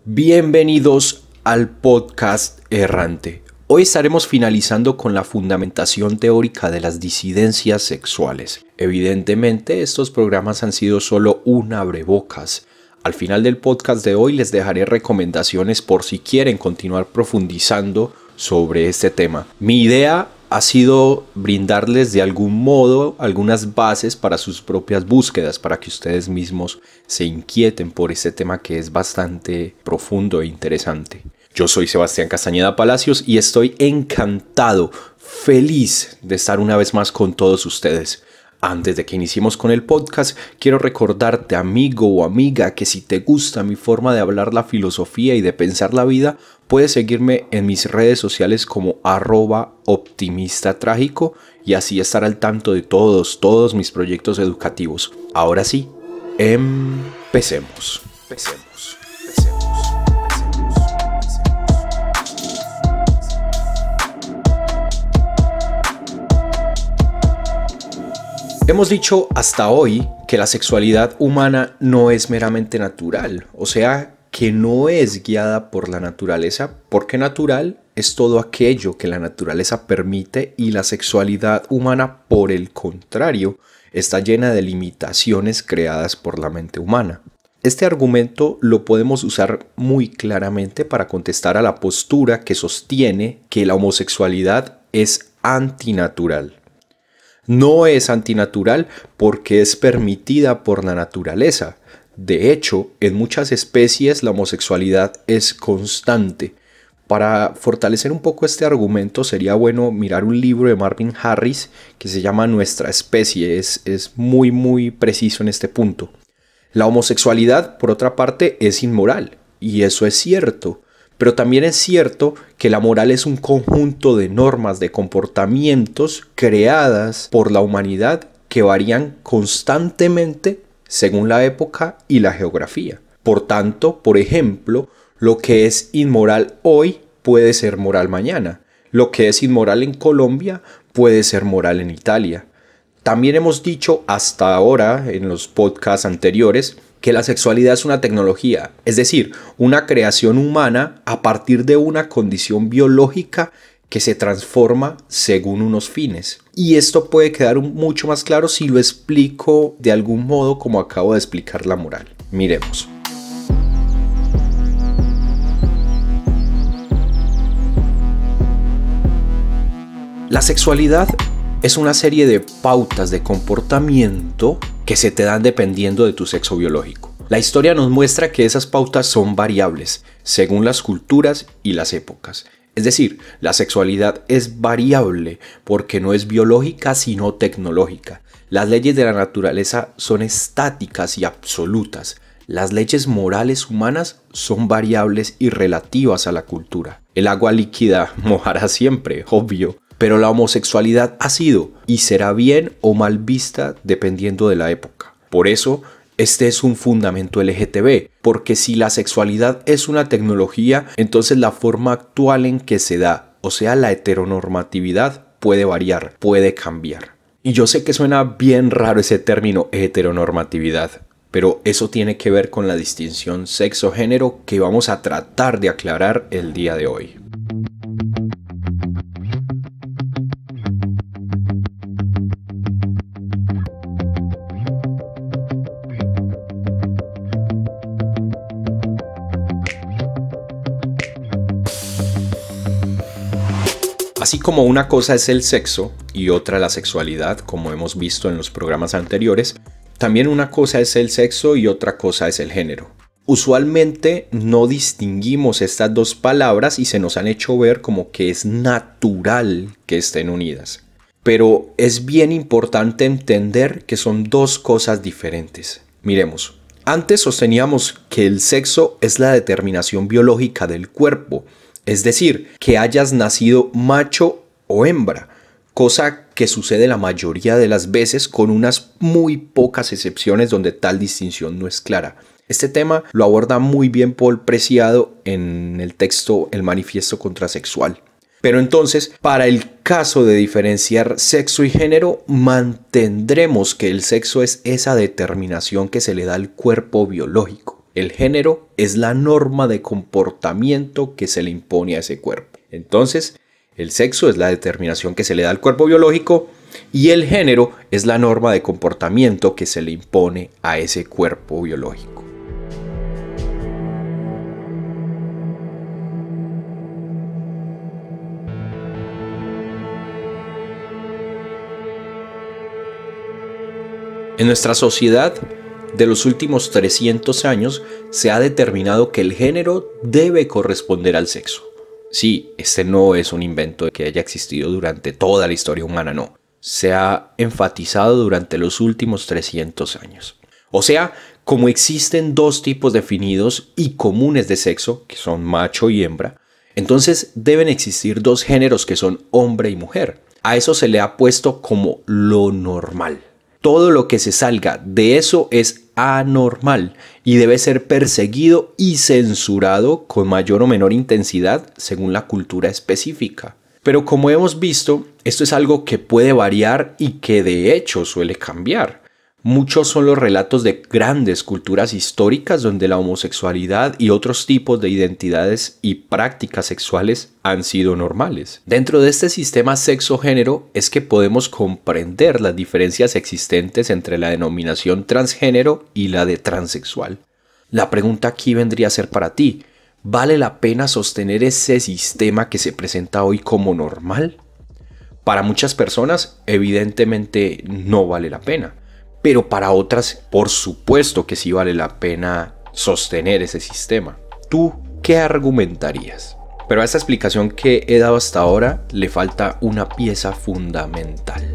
Bienvenidos al podcast Errante. Hoy estaremos finalizando con la fundamentación teórica de las disidencias sexuales. Evidentemente, estos programas han sido solo un abrebocas. Al final del podcast de hoy les dejaré recomendaciones por si quieren continuar profundizando sobre este tema. Mi idea ha sido brindarles de algún modo algunas bases para sus propias búsquedas, para que ustedes mismos se inquieten por este tema que es bastante profundo e interesante. Yo soy Sebastián Castañeda Palacios y estoy encantado, feliz de estar una vez más con todos ustedes. Antes de que iniciemos con el podcast, quiero recordarte, amigo o amiga, que si te gusta mi forma de hablar la filosofía y de pensar la vida, puedes seguirme en mis redes sociales como @optimistatrágico y así estar al tanto de todos mis proyectos educativos. Ahora sí, empecemos. Hemos dicho hasta hoy que la sexualidad humana no es meramente natural, o sea, que no es guiada por la naturaleza, porque natural es todo aquello que la naturaleza permite y la sexualidad humana, por el contrario, está llena de limitaciones creadas por la mente humana. Este argumento lo podemos usar muy claramente para contestar a la postura que sostiene que la homosexualidad es antinatural. No es antinatural porque es permitida por la naturaleza. De hecho, en muchas especies la homosexualidad es constante. Para fortalecer un poco este argumento sería bueno mirar un libro de Marvin Harris que se llama Nuestra especie. Es muy preciso en este punto. La homosexualidad, por otra parte, es inmoral, y eso es cierto. Pero también es cierto que la moral es un conjunto de normas, de comportamientos creadas por la humanidad que varían constantemente según la época y la geografía. Por tanto, por ejemplo, lo que es inmoral hoy puede ser moral mañana. Lo que es inmoral en Colombia puede ser moral en Italia. También hemos dicho hasta ahora en los podcasts anteriores que la sexualidad es una tecnología, es decir, una creación humana a partir de una condición biológica que se transforma según unos fines. Y esto puede quedar mucho más claro si lo explico de algún modo como acabo de explicar la moral. Miremos. La sexualidad es una serie de pautas de comportamiento que se te dan dependiendo de tu sexo biológico. La historia nos muestra que esas pautas son variables según las culturas y las épocas. Es decir, la sexualidad es variable porque no es biológica sino tecnológica. Las leyes de la naturaleza son estáticas y absolutas. Las leyes morales humanas son variables y relativas a la cultura. El agua líquida mojará siempre, obvio. Pero la homosexualidad ha sido y será bien o mal vista dependiendo de la época. Por eso, este es un fundamento LGTB, porque si la sexualidad es una tecnología, entonces la forma actual en que se da, o sea, la heteronormatividad, puede variar, puede cambiar. Y yo sé que suena bien raro ese término heteronormatividad, pero eso tiene que ver con la distinción sexo-género que vamos a tratar de aclarar el día de hoy. Así como una cosa es el sexo y otra la sexualidad, como hemos visto en los programas anteriores, también una cosa es el sexo y otra cosa es el género. Usualmente no distinguimos estas dos palabras y se nos han hecho ver como que es natural que estén unidas. Pero es bien importante entender que son dos cosas diferentes. Miremos, antes sosteníamos que el sexo es la determinación biológica del cuerpo, es decir, que hayas nacido macho o hembra, cosa que sucede la mayoría de las veces con unas muy pocas excepciones donde tal distinción no es clara. Este tema lo aborda muy bien Paul Preciado en el texto El Manifiesto Contrasexual. Pero entonces, para el caso de diferenciar sexo y género, mantendremos que el sexo es esa determinación que se le da al cuerpo biológico. El género es la norma de comportamiento que se le impone a ese cuerpo. Entonces, el sexo es la determinación que se le da al cuerpo biológico y el género es la norma de comportamiento que se le impone a ese cuerpo biológico. En nuestra sociedad, de los últimos 300 años, se ha determinado que el género debe corresponder al sexo. Sí, este no es un invento que haya existido durante toda la historia humana, no. Se ha enfatizado durante los últimos 300 años. O sea, como existen dos tipos definidos y comunes de sexo, que son macho y hembra, entonces deben existir dos géneros que son hombre y mujer. A eso se le ha puesto como lo normal. Todo lo que se salga de eso es anormal y debe ser perseguido y censurado con mayor o menor intensidad según la cultura específica. Pero como hemos visto, esto es algo que puede variar y que de hecho suele cambiar. Muchos son los relatos de grandes culturas históricas donde la homosexualidad y otros tipos de identidades y prácticas sexuales han sido normales. Dentro de este sistema sexo-género es que podemos comprender las diferencias existentes entre la denominación transgénero y la de transexual. La pregunta aquí vendría a ser para ti: ¿vale la pena sostener ese sistema que se presenta hoy como normal? Para muchas personas, evidentemente no vale la pena. Pero para otras, por supuesto que sí vale la pena sostener ese sistema. ¿Tú qué argumentarías? Pero a esta explicación que he dado hasta ahora le falta una pieza fundamental.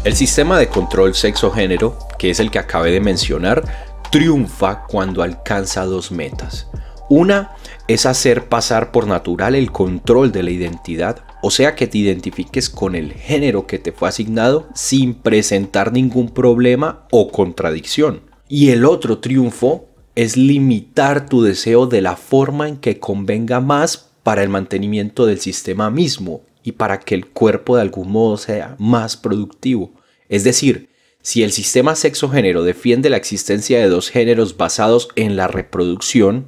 El sistema de control sexo-género, que es el que acabé de mencionar, triunfa cuando alcanza dos metas. Una es hacer pasar por natural el control de la identidad, o sea que te identifiques con el género que te fue asignado sin presentar ningún problema o contradicción. Y el otro triunfo es limitar tu deseo de la forma en que convenga más para el mantenimiento del sistema mismo y para que el cuerpo de algún modo sea más productivo. Es decir, si el sistema sexo-género defiende la existencia de dos géneros basados en la reproducción,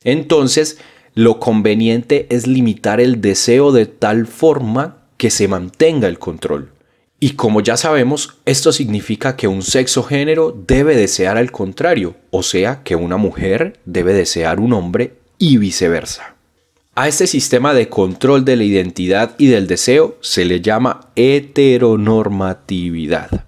entonces lo conveniente es limitar el deseo de tal forma que se mantenga el control. Y como ya sabemos, esto significa que un sexo-género debe desear al contrario, o sea que una mujer debe desear un hombre y viceversa. A este sistema de control de la identidad y del deseo se le llama heteronormatividad.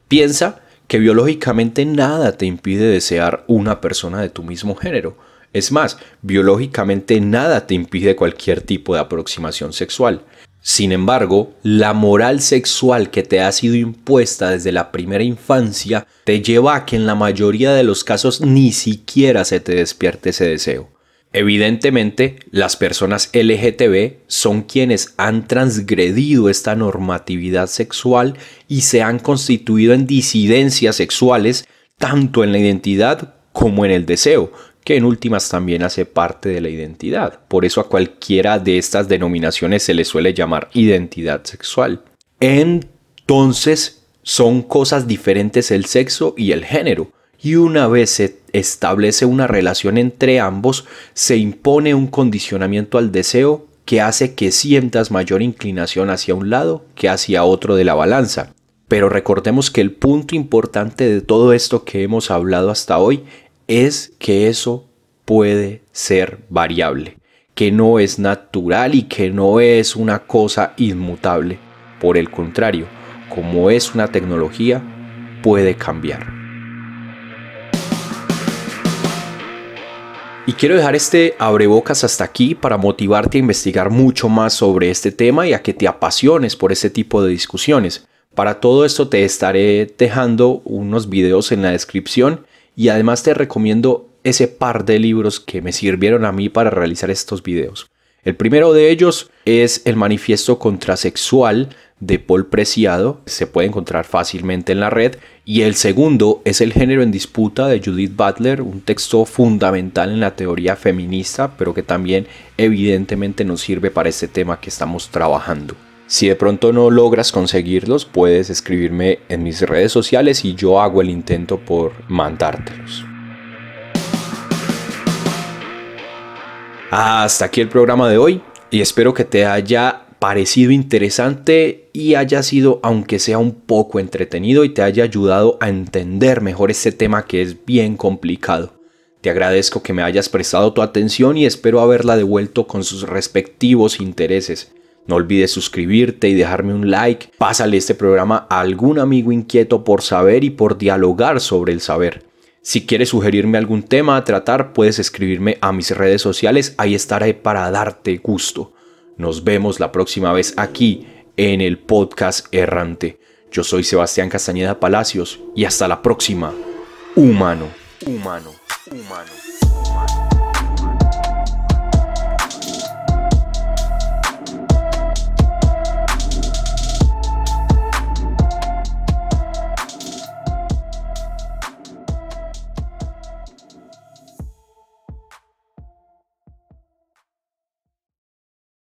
Piensa que biológicamente nada te impide desear una persona de tu mismo género. Es más, biológicamente nada te impide cualquier tipo de aproximación sexual. Sin embargo, la moral sexual que te ha sido impuesta desde la primera infancia te lleva a que en la mayoría de los casos ni siquiera se te despierte ese deseo. Evidentemente, las personas LGTB son quienes han transgredido esta normatividad sexual y se han constituido en disidencias sexuales tanto en la identidad como en el deseo, que en últimas también hace parte de la identidad. Por eso a cualquiera de estas denominaciones se le suele llamar identidad sexual. Entonces, son cosas diferentes el sexo y el género. Y una vez se establece una relación entre ambos, se impone un condicionamiento al deseo que hace que sientas mayor inclinación hacia un lado que hacia otro de la balanza. Pero recordemos que el punto importante de todo esto que hemos hablado hasta hoy es que eso puede ser variable, que no es natural y que no es una cosa inmutable. Por el contrario, como es una tecnología, puede cambiar. Y quiero dejar este abrebocas hasta aquí para motivarte a investigar mucho más sobre este tema y a que te apasiones por este tipo de discusiones. Para todo esto te estaré dejando unos videos en la descripción y además te recomiendo ese par de libros que me sirvieron a mí para realizar estos videos. El primero de ellos es El Manifiesto Contrasexual de Paul Preciado, se puede encontrar fácilmente en la red, y el segundo es El género en disputa de Judith Butler, un texto fundamental en la teoría feminista, pero que también evidentemente nos sirve para este tema que estamos trabajando. Si de pronto no logras conseguirlos, puedes escribirme en mis redes sociales y yo hago el intento por mandártelos. Hasta aquí el programa de hoy y espero que te haya parecido interesante y haya sido, aunque sea un poco entretenido, y te haya ayudado a entender mejor este tema que es bien complicado. Te agradezco que me hayas prestado tu atención y espero haberla devuelto con sus respectivos intereses. No olvides suscribirte y dejarme un like. Pásale este programa a algún amigo inquieto por saber y por dialogar sobre el saber. Si quieres sugerirme algún tema a tratar, puedes escribirme a mis redes sociales. Ahí estaré para darte gusto. Nos vemos la próxima vez aquí en el podcast Errante. Yo soy Sebastián Castañeda Palacios y hasta la próxima. Humano, humano, humano.